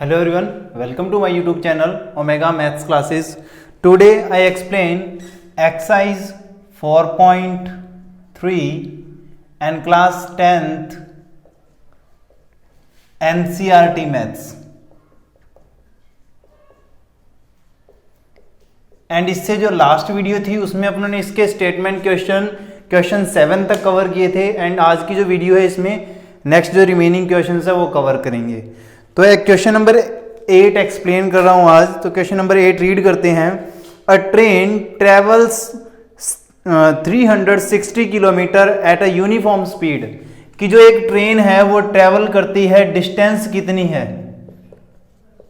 Hello everyone, welcome to my YouTube channel Omega Maths Classes. Today I explain exercise 4.3 and class 10th NCERT Maths. And इससे जो last video थी उसमें अपनों ने इसके statement question 7 तक कवर किए थे एंड आज की जो वीडियो है इसमें नेक्स्ट जो रिमेनिंग क्वेश्चन है वो कवर करेंगे। तो एक क्वेश्चन नंबर 8 एक्सप्लेन कर रहा हूं आज। तो क्वेश्चन नंबर 8 रीड करते हैं। अ train travels 360 kilometre at a uniform speed. कि जो एक ट्रेन है वो ट्रेवल करती है, डिस्टेंस कितनी है,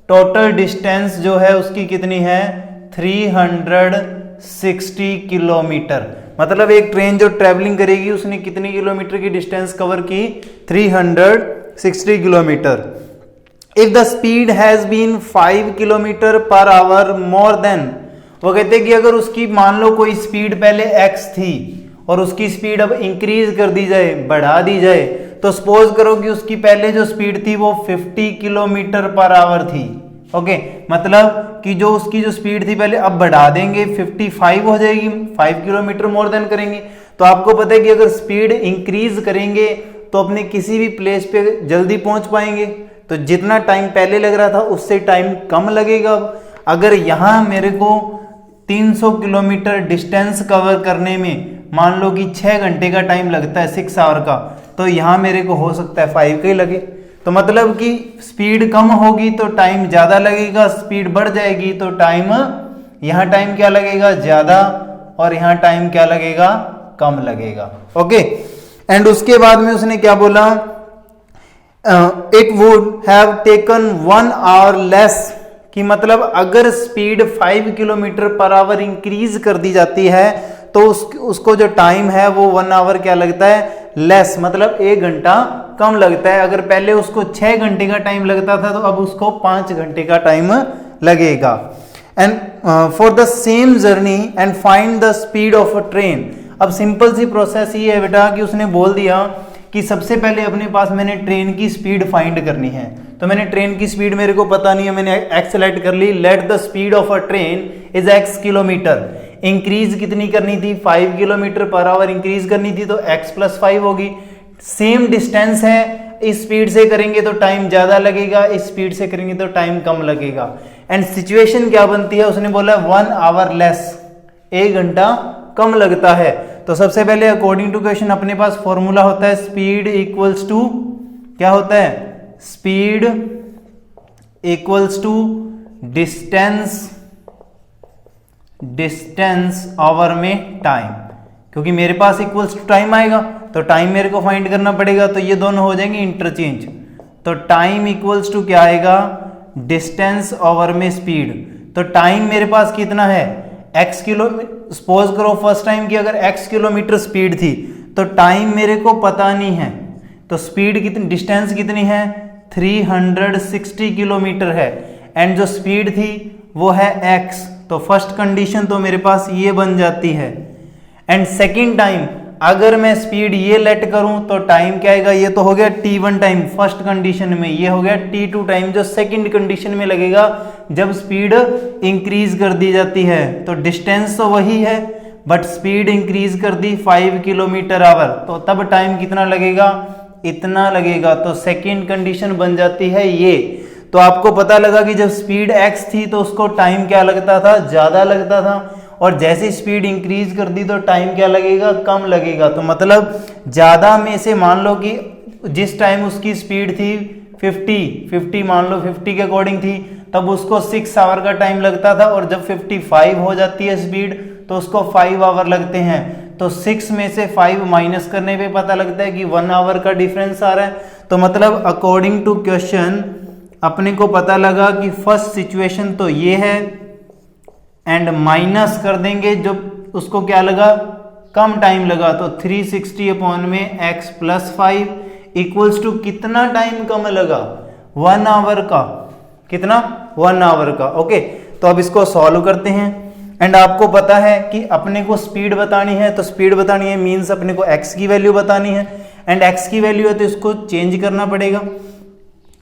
टोटल डिस्टेंस जो है उसकी कितनी है 360 किलोमीटर। मतलब एक ट्रेन जो ट्रेवलिंग करेगी उसने कितनी किलोमीटर की डिस्टेंस कवर की 360 kilometre. If the speed has been 5 kilometre per hour more than, वो कहते हैं कि अगर उसकी मान लो कोई स्पीड पहले x थी और उसकी स्पीड अब इंक्रीज कर दी जाए, बढ़ा दी जाए, तो सपोज करो कि उसकी पहले जो स्पीड थी वो 50 किलोमीटर पर आवर थी। ओके, मतलब कि जो उसकी जो स्पीड थी पहले अब बढ़ा देंगे 55 हो जाएगी, 5 किलोमीटर मोर देन करेंगे। तो आपको पता है कि अगर स्पीड इंक्रीज करेंगे तो अपने किसी भी प्लेस पे जल्दी पहुंच पाएंगे। तो जितना टाइम पहले लग रहा था उससे टाइम कम लगेगा। अगर यहाँ मेरे को 300 किलोमीटर डिस्टेंस कवर करने में मान लो कि 6 घंटे का टाइम लगता है, 6 आवर का, तो यहाँ मेरे को हो सकता है 5 का ही लगे। तो मतलब कि स्पीड कम होगी तो टाइम ज्यादा लगेगा, स्पीड बढ़ जाएगी तो टाइम, यहाँ टाइम क्या लगेगा ज्यादा और यहाँ टाइम क्या लगेगा कम लगेगा। ओके, एंड उसके बाद में उसने क्या बोला, it would have taken 1 our less. कि मतलब अगर speed 5 kilometre per our increase कर दी जाती है तो उसको जो टाइम है वो 1 आवर क्या लगता है लेस, मतलब 1 घंटा कम लगता है। अगर पहले उसको 6 घंटे का टाइम लगता था तो अब उसको 5 घंटे का टाइम लगेगा। And for the same journey and find the speed of a train. अब सिंपल सी प्रोसेस ये है बेटा कि उसने बोल दिया कि सबसे पहले अपने पास मैंने ट्रेन की स्पीड फाइंड करनी है। तो मैंने ट्रेन की स्पीड मेरे को पता नहीं है, मैंने एक्स सेलेक्ट कर ली। Let the speed of a train is x kilometre. Increase कितनी करनी थी 5 किलोमीटर पर आवर इंक्रीज करनी थी तो x + 5 होगी। सेम डिस्टेंस है, इस स्पीड से करेंगे तो टाइम ज्यादा लगेगा, इस स्पीड से करेंगे तो टाइम कम लगेगा। एंड सिचुएशन क्या बनती है, उसने बोला 1 आवर लेस, 1 घंटा कम लगता है। तो सबसे पहले अकॉर्डिंग टू क्वेश्चन अपने पास फॉर्मूला होता है स्पीड इक्वल्स टू, क्या होता है speed equals to distance over में टाइम। क्योंकि मेरे पास इक्वल्स टू टाइम आएगा तो टाइम मेरे को फाइंड करना पड़ेगा, तो ये दोनों हो जाएंगे इंटरचेंज। तो टाइम इक्वल्स टू क्या आएगा डिस्टेंस आवर में स्पीड। तो टाइम मेरे पास कितना है x किलोमीटर। सपोज करो फर्स्ट टाइम की अगर x किलोमीटर स्पीड थी तो टाइम मेरे को पता नहीं है, तो स्पीड कितनी, डिस्टेंस कितनी है 360 किलोमीटर है एंड जो स्पीड थी वो है x। तो फर्स्ट कंडीशन तो मेरे पास ये बन जाती है। एंड सेकंड टाइम अगर मैं स्पीड ये लेट करूं तो टाइम क्या आएगा, ये तो हो गया t1 टाइम फर्स्ट कंडीशन में, ये हो गया t2 टाइम जो सेकंड कंडीशन में लगेगा जब स्पीड इंक्रीज कर दी जाती है। तो डिस्टेंस तो वही है बट स्पीड इंक्रीज कर दी 5 किलोमीटर आवर, तो तब टाइम कितना लगेगा इतना लगेगा। तो सेकंड कंडीशन बन जाती है ये। तो आपको पता लगा कि जब स्पीड x थी तो उसको टाइम क्या लगता था ज्यादा लगता था, और जैसे स्पीड इंक्रीज कर दी तो टाइम क्या लगेगा कम लगेगा। तो मतलब ज्यादा में से मान लो कि जिस टाइम उसकी स्पीड थी 50 मान लो 50 के अकॉर्डिंग थी तब उसको 6 आवर का टाइम लगता था, और जब 55 हो जाती है स्पीड तो उसको 5 आवर लगते हैं। तो 6 में से 5 माइनस करने पे पता लगता है कि 1 आवर का डिफरेंस आ रहा है। तो मतलब अकॉर्डिंग टू क्वेश्चन अपने को पता लगा कि फर्स्ट सिचुएशन तो ये है एंड माइनस कर देंगे जो उसको क्या लगा कम टाइम लगा, तो 360 अपॉन में x + 5 इक्वल्स टू कितना टाइम कम लगा 1 आवर का, कितना 1 आवर का। ओके, तो अब इसको सॉल्व करते हैं। एंड आपको पता है कि अपने को स्पीड बतानी है, तो स्पीड बतानी है मीन्स अपने को x की वैल्यू बतानी है एंड x की वैल्यू है तो इसको चेंज करना पड़ेगा।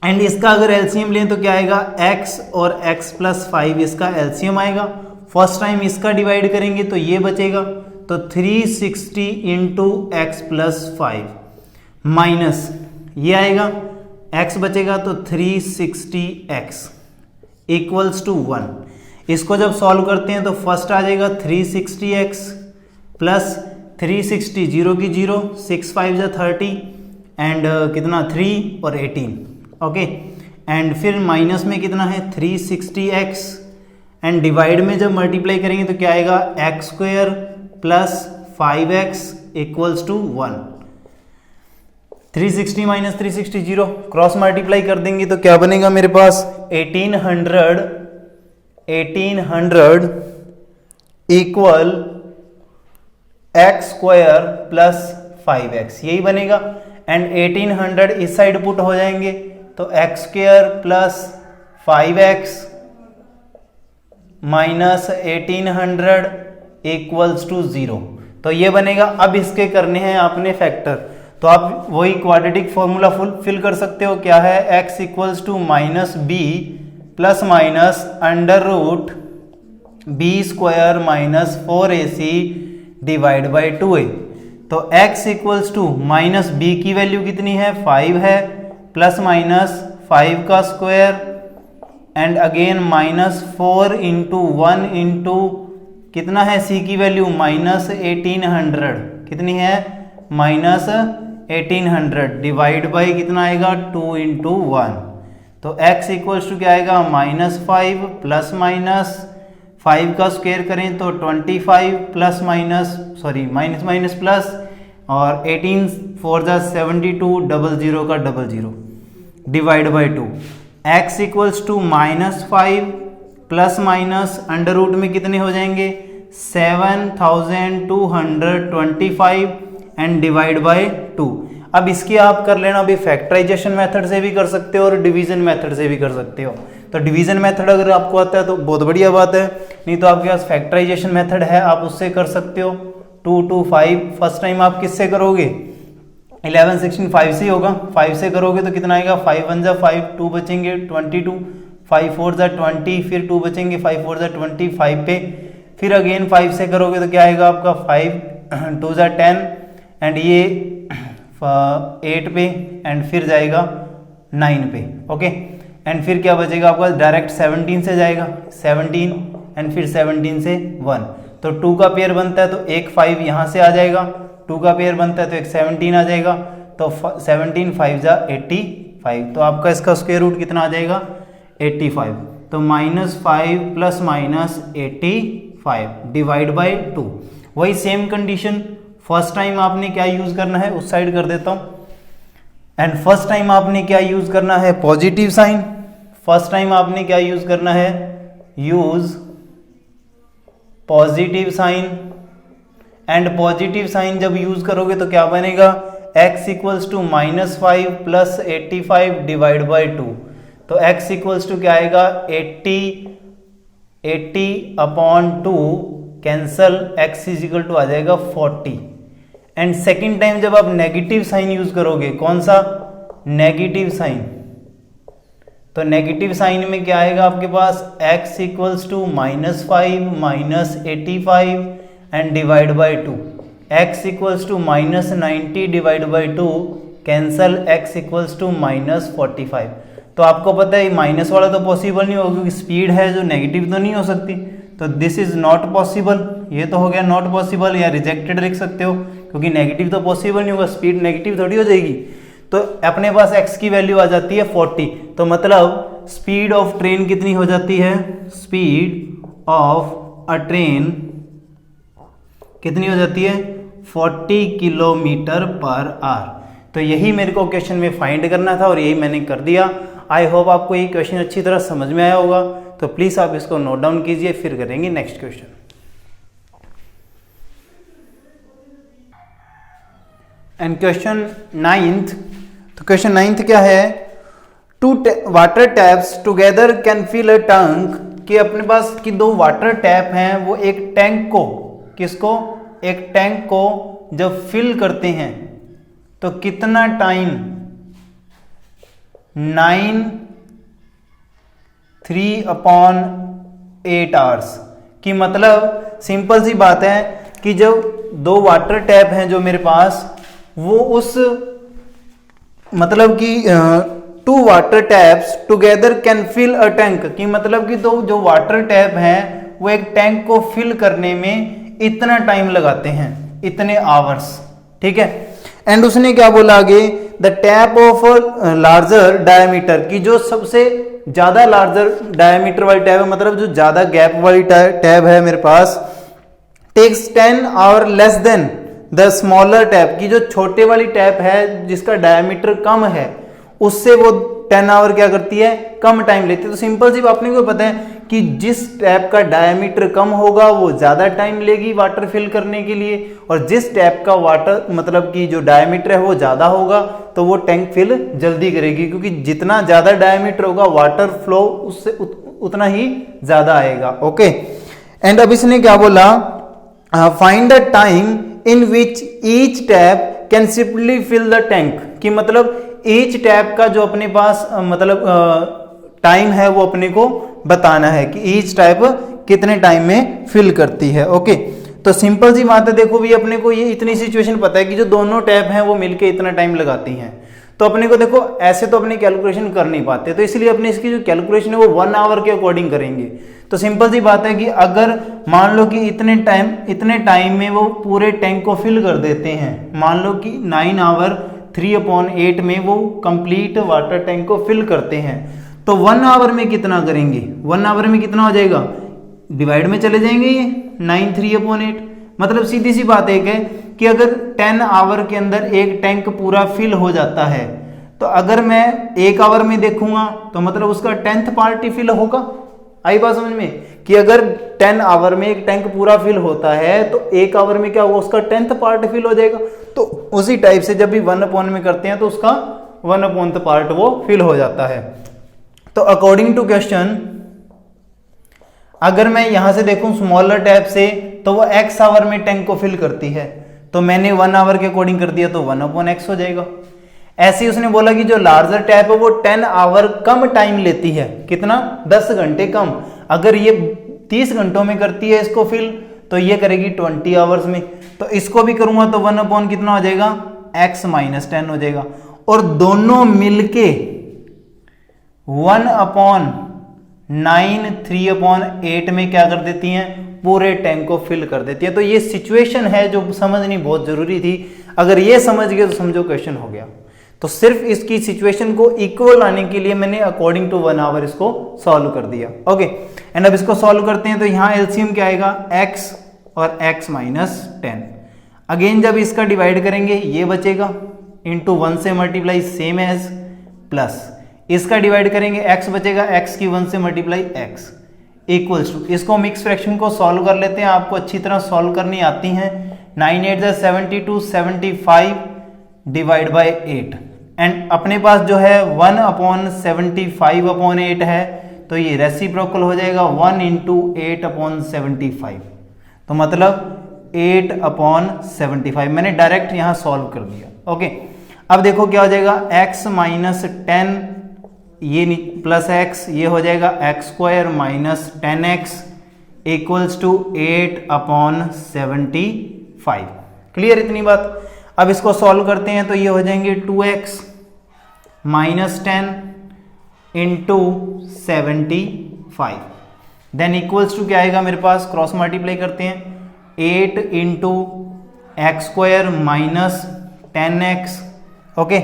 एंड इसका अगर एलसीएम लें तो क्या आएगा, x और x प्लस 5 इसका एलसीएम आएगा। फर्स्ट टाइम इसका डिवाइड करेंगे तो ये बचेगा, तो 360 इंटू एक्स प्लस 5 माइनस ये आएगा, x बचेगा तो 360x इक्वल्स टू 1। इसको जब सॉल्व करते हैं तो फर्स्ट आ जाएगा 360x प्लस 360 जीरो की जीरो, 6 5 जा 30 एंड कितना 3 और 18 ओके। एंड फिर माइनस में कितना है 360x एंड डिवाइड में जब मल्टीप्लाई करेंगे तो क्या आएगा x square plus 5x equals to 1। 360 minus 360 zero, cross multiply कर देंगे तो क्या बनेगा मेरे पास 1800 equal x square plus 5x, यही बनेगा। एंड 1800 इस साइड पुट हो जाएंगे तो x square plus 5x minus 1800 equals to 0, तो ये बनेगा। अब इसके करने हैं आपने फैक्टर, तो आप वही क्वाड्रेटिक फॉर्मूला फिल कर सकते हो। क्या है, x equals to minus b plus minus under root b square minus 4ac divide by 2a। तो x equals to minus b की वैल्यू कितनी है 5 है, प्लस माइनस 5 का square and again minus 4 into 1 into कितना है c की value minus 1800, कितनी है माइनस 1800 डिवाइड बाई कितना आएगा 2 इंटू 1। तो x इक्वल्स टू क्या आएगा माइनस 5 प्लस माइनस 5 का स्क्वायर करें तो 25 plus minus sorry minus minus plus और 18 4 जा 72 00 का 00 divide by 2। x equals to minus 5 plus minus under root में कितने हो जाएंगे 7225 एंड डिवाइड बाई 2। अब इसकी आप कर लेना, अभी फैक्टराइजेशन मेथड से भी कर सकते हो और डिवीजन मेथड से भी कर सकते हो। तो डिवीजन मेथड अगर आपको आता है तो बहुत बढ़िया बात है, नहीं तो आपके पास फैक्टराइजेशन मेथड है आप उससे कर सकते हो। 2 2 5 फर्स्ट टाइम आप किससे करोगे 11 16 5 से होगा, 5 से करोगे तो कितना आएगा 5 1 जा 5 2 बचेंगे 22 5 4 जा 20 फिर 2 बचेंगे 5 4 जा 20 5 पे, फिर अगेन 5 से करोगे तो क्या आएगा आपका 5 2 जा 10 एंड ये 8 पे एंड फिर जाएगा 9 पे ओके। एंड फिर क्या बचेगा आपका डायरेक्ट 17 से जाएगा 17 एंड फिर 17 से 1, तो 2 का पेयर बनता है तो एक 5 यहाँ से आ जाएगा, 2 का पेयर बनता है तो एक 17 आ जाएगा, तो 17 5 जा 85, तो आपका इसका स्क्वायर रूट कितना आ जाएगा 85। तो minus 5 plus minus 85 divide by 2। वही सेम कंडीशन फर्स्ट टाइम आपने क्या यूज करना है उस साइड कर देता हूं। एंड फर्स्ट टाइम आपने क्या यूज करना है पॉजिटिव साइन, फर्स्ट टाइम आपने क्या यूज करना है use positive sign. And positive sign जब यूज करोगे तो क्या बनेगा x equals to minus 5 plus 85 divide by 2, तो x इक्वल्स टू क्या आएगा 80 upon 2 cancel x is equal to आ जाएगा 40। एंड सेकेंड टाइम जब आप नेगेटिव साइन यूज करोगे, कौन सा नेगेटिव साइन, तो नेगेटिव साइन में क्या आएगा आपके पास x equals to minus 5 minus 85 and divide by 2, x equals to minus 90 divide by 2 cancel x equals to minus 45। तो आपको पता है माइनस वाला तो पॉसिबल नहीं होगा क्योंकि स्पीड है जो नेगेटिव तो नहीं हो सकती, तो दिस इज नॉट पॉसिबल, ये तो हो गया नॉट पॉसिबल या रिजेक्टेड लिख सकते हो क्योंकि नेगेटिव तो पॉसिबल नहीं होगा, स्पीड नेगेटिव थोड़ी हो जाएगी। तो अपने पास x की वैल्यू आ जाती है 40, तो मतलब स्पीड ऑफ ट्रेन कितनी हो जाती है, स्पीड ऑफ अ ट्रेन कितनी हो जाती है 40 किलोमीटर पर आवर। तो यही मेरे को क्वेश्चन में फाइंड करना था और यही मैंने कर दिया। आई होप आपको ये क्वेश्चन अच्छी तरह समझ में आया होगा, तो प्लीज आप इसको नोट डाउन कीजिए, फिर करेंगे next question. And question 9th, तो क्वेश्चन 9th क्या है, 2 water taps together can fill a tank, कि अपने पास कि 2 वाटर टैप हैं वो एक टैंक को, किसको, एक टैंक को जब फिल करते हैं तो कितना टाइम 3/8 आवर्स कि मतलब सिंपल सी बात है कि जब दो वाटर टैप हैं जो मेरे पास, वो उस मतलब कि 2 water taps together can fill a tank कि मतलब कि दो जो वाटर टैप हैं वो एक टैंक को फिल करने में इतना टाइम लगाते हैं, इतने आवर्स, ठीक है। एंड उसने क्या बोला आगे, the tap of larger diameter कि जो सबसे ज्यादा लार्जर डायमीटर वाली टैब है, मतलब जो ज्यादा गैप वाली टैब है मेरे पास, takes 10 hour less than the smaller tap की जो छोटे वाली टैप है जिसका डायमीटर कम है, उससे वो 10 आवर क्या करती है, कम टाइम लेती है। तो सिंपल सी अपने को पता है कि जिस टैप का डायमीटर कम होगा वो ज्यादा टाइम लेगी वाटर फिल करने के लिए, और जिस टैप का वाटर मतलब कि जो डायमीटर है वो ज्यादा होगा तो वो टैंक फिल जल्दी करेगी, क्योंकि जितना ज्यादा डायमीटर होगा वाटर फ्लो उससे उतना ही ज्यादा आएगा। ओके, एंड अब इसने क्या बोला, find the time in which each tap can simply fill the tank कि मतलब ईच टैप का जो अपने पास मतलब टाइम है वो अपने को बताना है कि ईच टैप कितने टाइम में फिल करती है। ओके, तो सिंपल सी बात है, देखो भी अपने को ये इतनी सिचुएशन पता है कि जो दोनों टैप हैं वो मिलके इतना टाइम लगाती हैं, तो अपने को देखो ऐसे तो अपनी कैलकुलेशन कर नहीं पाते, तो इसलिए अपने इसकी जो कैलकुलेशन है वो 1 आवर के अकॉर्डिंग करेंगे। तो सिंपल सी बात है कि अगर मान लो कि इतने टाइम में वो पूरे टैंक को फिल कर देते हैं, मान लो कि 9 आवर 3/8 में वो कंप्लीट वाटर टैंक को फिल करते हैं, तो 1 आवर में कितना करेंगे, 1 आवर में कितना हो जाएगा, डिवाइड में चले जाएंगे ये 9 3/8, मतलब सीधी सी बात एक है कि अगर 10 आवर के अंदर एक टैंक पूरा फिल हो जाता है, तो अगर मैं 1 आवर में देखूंगा तो मतलब उसका 10th पार्ट ही फिल होगा। आई बात समझ में कि अगर 10 आवर में एक टैंक पूरा फिल होता है तो 1 आवर में क्या होगा, उसका 10th पार्ट फिल हो जाएगा। तो उसी टाइप से जब भी 1/, में करते हैं तो उसका 1/th पार्ट वो फिल हो जाता है। तो अकॉर्डिंग टू क्वेश्चन अगर मैं यहां से देखूं स्मॉलर टैप से तो वो x आवर में टैंक को फिल करती है, तो मैंने 1 आवर के अकॉर्डिंग कर दिया तो 1/x हो जाएगा। ऐसे ही उसने बोला कि जो लार्जर टैप है वो 10 आवर कम टाइम लेती है, कितना, 10 घंटे कम। अगर ये 30 घंटों में करती है इसको फिल, तो ये करेगी 20 आवर्स में। तो इसको भी करूंगा तो 1/ कितना हो जाएगा, x - 10 हो जाएगा। और दोनों मिलके 1/9 3/8 में क्या कर देती हैं, पूरे टैंक को फिल कर देती है। तो ये सिचुएशन है जो समझनी बहुत जरूरी थी, अगर ये समझ गए तो समझो क्वेश्चन हो गया। तो सिर्फ इसकी सिचुएशन को इक्वल लाने के लिए मैंने अकॉर्डिंग टू 1 आवर इसको सॉल्व कर दिया। ओके, एंड अब इसको सॉल्व करते हैं तो यहां एलसीएम क्या आएगा, x और x - 10। अगेन जब इसका डिवाइड करेंगे ये बचेगा, इंटू 1 से मल्टीप्लाई सेम एज, प्लस इसका डिवाइड करेंगे x बचेगा, x की 1 से मल्टीप्लाई x इक्वल्स टू, इसको मिक्स फ्रैक्शन को सॉल्व कर लेते हैं, आपको अच्छी तरह सॉल्व करनी आती हैं। 9 8 72 75 डिवाइड बाई 8, एंड अपने पास जो है 1/75/8 है, तो ये रेसिप्रोकल हो जाएगा 1 × 8/75, तो मतलब 8/75 मैंने डायरेक्ट यहां सॉल्व कर दिया। ओके, अब देखो क्या हो जाएगा, x - 10 ये प्लस x, ये हो जाएगा x² - 10x equals to 8/75। Clear इतनी बात। अब इसको सॉल्व करते हैं तो ये हो जाएंगे 2x - 10 into 75, than equals to क्या आएगा मेरे पास, क्रॉस मल्टीप्लाई करते हैं, 8 into x² - 10x, okay,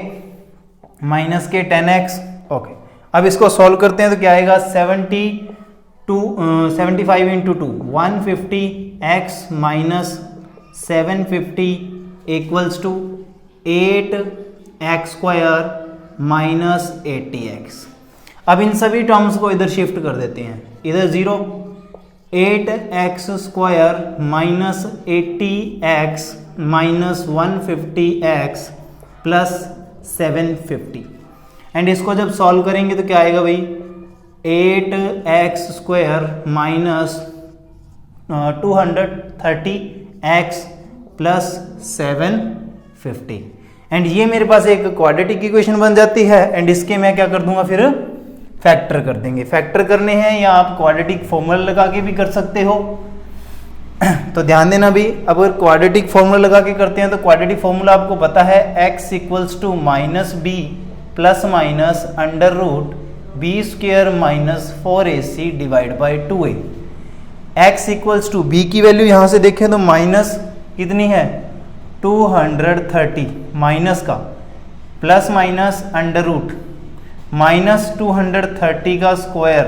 minus के 10x। ओके, अब इसको सॉल्व करते हैं तो क्या आएगा, 75 into 2 150x - 750 equals to 8x² - 80x। अब इन सभी टर्म्स को इधर शिफ्ट कर देते हैं, इधर 0, 8x² - 80x - 150x plus 750, and इसको जब सॉल्व करेंगे तो क्या आएगा भाई, 8x² - 230x प्लस 750, एंड ये मेरे पास एक क्वाड्रेटिक इक्वेशन बन जाती है एंड इसके मैं क्या कर दूंगा फिर फैक्टर कर देंगे। फैक्टर करने हैं या आप क्वाड्रेटिक फॉर्मूला लगा के भी कर सकते हो। तो ध्यान देना भी, अब अगर क्वाड्रेटिक फॉर्मूला लगा के करते हैं तो क्वाड्रेटिक फॉर्मूला आपको पता है x equals to minus b plus minus under root b square minus 4ac divide by 2a। x equals to b की वैल्यू यहां से देखें तो माइनस कितनी है 230 माइनस का plus minus under root minus 230 का square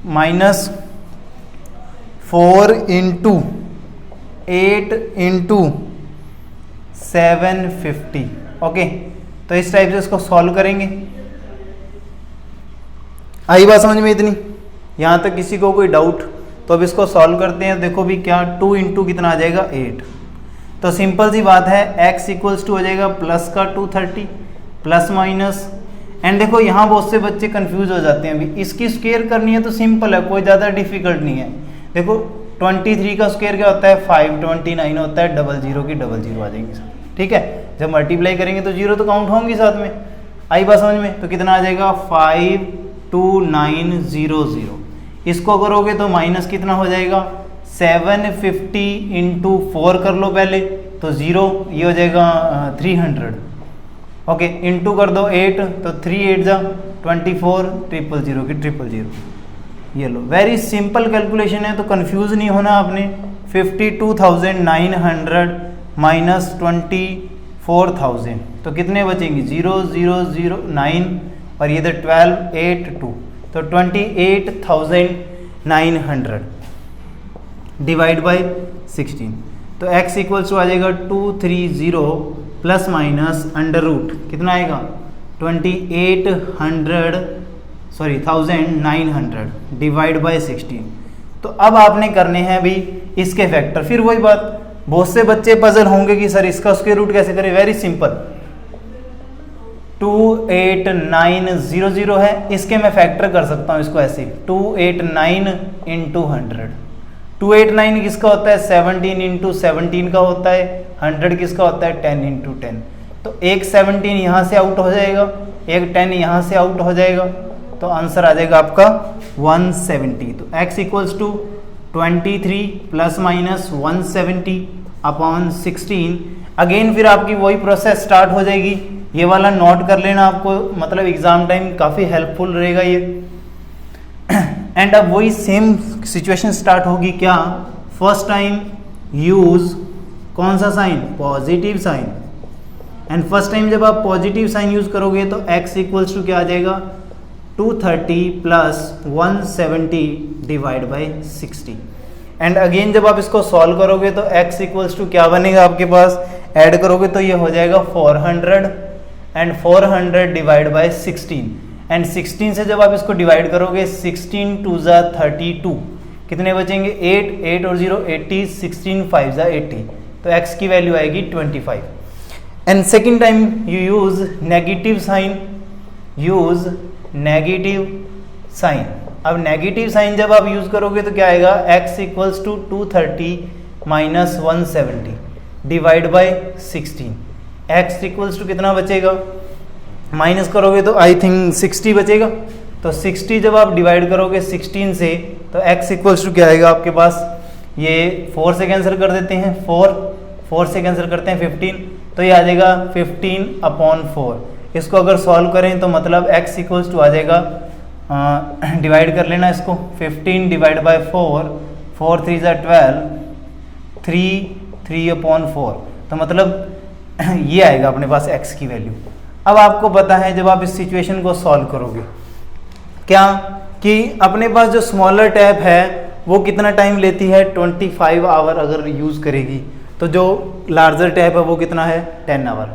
minus 4 into 8 into 750। Okay, तो इस टाइप से इसको सॉल्व करेंगे। आई बात समझ में इतनी? यहां तक किसी को कोई डाउट? तो अब इसको सॉल्व करते हैं। देखो भी क्या 2 इंटू कितना आ जाएगा 8। तो सिंपल सी बात है x इक्वल्स टू हो जाएगा प्लस का 230 प्लस माइनस। एंड देखो यहाँ बहुत से बच्चे कंफ्यूज हो जाते हैं। अभी इसकी स्क्वायर करनी है तो सिंपल है, कोई ज़्यादा डिफिकल्ट नहीं है। देखो 23 का स्क्वायर क्या होता है 529 होता है, 00 की 00 आ जाएंगे साथ। ठीक है, जब मल्टीप्लाई करेंगे तो जीरो तो काउंट होंगी साथ में। आई बात समझ में? तो कितना आ जाएगा 52900। इसको करोगे तो माइनस कितना हो जाएगा 750 इंटू 4 कर लो पहले तो 0, ये हो जाएगा 300। ओके, इंटू कर दो 8 तो 3 8 जा 24, 000 की 000। ये लो, वेरी सिंपल कैलकुलेशन है, तो कंफ्यूज नहीं होना आपने। 52,900 माइनस 24,000 तो कितने बचेंगे 0009 और ये तो 1282 तो 28,900 डिवाइड बाई 16। तो x इक्वल्स टू आ जाएगा 230 प्लस माइनस अंडर रूट कितना आएगा 1900 डिवाइड बाई 16। तो अब आपने करने हैं भी इसके फैक्टर। फिर वही बात, बहुत से बच्चे पजल होंगे कि सर इसका स्क्वायर रूट कैसे करें। वेरी सिंपल, 28900 है, इसके मैं फैक्टर कर सकता हूं इसको ऐसे 289 इंटू 100। 289 किसका होता है 17 इंटू 17 का होता है, 100 किसका होता है 10 इंटू 10। तो एक 17 यहाँ से आउट हो जाएगा, एक 10 यहाँ से आउट हो जाएगा, तो आंसर आ जाएगा आपका 170। तो x equals to 23 plus minus 170 upon 16। Again फिर आपकी वही प्रोसेस स्टार्ट हो जाएगी। ये वाला नोट कर लेना आपको, मतलब एग्जाम टाइम काफ़ी हेल्पफुल रहेगा ये। एंड अब वही सेम सिचुएशन स्टार्ट होगी क्या, फर्स्ट टाइम यूज कौन सा sign positive sign. And first time जब आप पॉजिटिव साइन यूज करोगे तो x इक्वल्स टू क्या आ जाएगा 230 plus 170 divide by 60। And again जब आप इसको सॉल्व करोगे तो x इक्वल्स टू क्या बनेगा आपके पास, ऐड करोगे तो ये हो जाएगा 400 एंड 400 डिवाइड बाई 16। एंड 16 से जब आप इसको डिवाइड करोगे 16 2 जा 32 कितने बचेंगे 8 8 और 0 80 16 5 जा 80 तो x की वैल्यू आएगी 25। And second time you use negative sign, use negative sign. अब नेगेटिव साइन जब आप यूज करोगे तो क्या आएगा x equals to 230 minus 170 divide by 16। x equals to कितना बचेगा, माइनस करोगे तो आई थिंक 60 बचेगा। तो 60 जब आप डिवाइड करोगे 16 से तो x इक्वल्स टू क्या आएगा आपके पास, ये 4 से कैंसिल कर देते हैं, 4 से कैंसिल करते हैं 15 तो ये आ जाएगा 15 अपॉन 4। इसको अगर सॉल्व करें तो मतलब x इक्वल्स टू आ जाएगा, डिवाइड कर लेना इसको 15 डिवाइड बाई 4, 4 3 जा 12, 3 अपॉन 4 तो मतलब ये आएगा अपने पास x की वैल्यू। अब आपको पता है जब आप इस सिचुएशन को सॉल्व करोगे क्या कि अपने पास जो स्मॉलर टैप है वो कितना टाइम लेती है 25 आवर अगर यूज़ करेगी, तो जो लार्जर टैप है वो कितना है 10 आवर।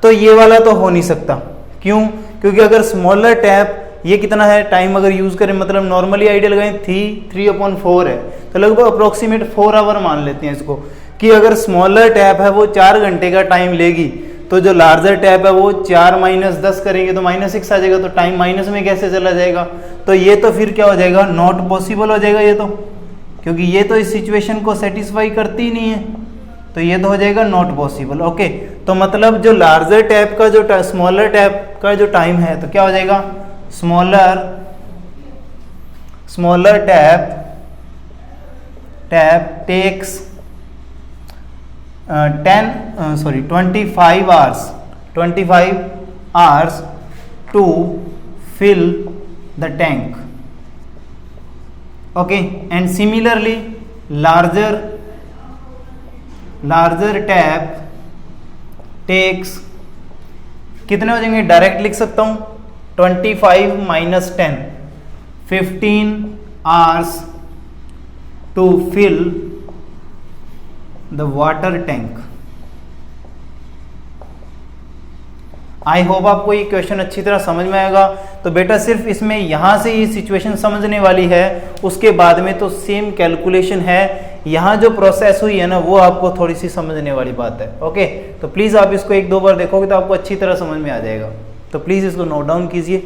तो ये वाला तो हो नहीं सकता, क्यों, क्योंकि अगर स्मॉलर टैप ये कितना है टाइम अगर यूज़ करें, मतलब नॉर्मली आइडिया लगाएं 3/4 है तो लगभग अप्रोक्सीमेट 4 आवर मान लेते हैं इसको, कि अगर स्मॉलर टैप है वो 4 घंटे का टाइम लेगी तो जो लार्जर टैप है वो 4 माइनस 10 करेंगे तो -6 आ जाएगा, तो टाइम माइनस में कैसे चला जाएगा। तो ये तो फिर क्या हो जाएगा, नॉट पॉसिबल हो जाएगा ये तो, क्योंकि ये तो इस सिचुएशन को सेटिस्फाई करती ही नहीं है, तो ये तो हो जाएगा नॉट पॉसिबल। ओके, तो मतलब जो लार्जर टैप का जो स्मॉलर टैप का जो टाइम है तो क्या हो जाएगा, smaller tap takes 25 hours to fill the tank. Okay, and similarly larger tap takes कितने हो जाएंगे, डायरेक्ट लिख सकता हूं 25 minus 10 15 hours to fill the water tank. I hope आपको ये क्वेश्चन अच्छी तरह समझ में आएगा। तो बेटा सिर्फ इसमें यहां से ये सिचुएशन समझने वाली है, उसके बाद में तो सेम कैलकुलेशन है। यहाँ जो प्रोसेस हुई है ना वो आपको थोड़ी सी समझने वाली बात है। ओके, तो प्लीज आप इसको 1-2 बार देखोगे तो आपको अच्छी तरह समझ में आ जाएगा। तो प्लीज इसको नोट डाउन कीजिए।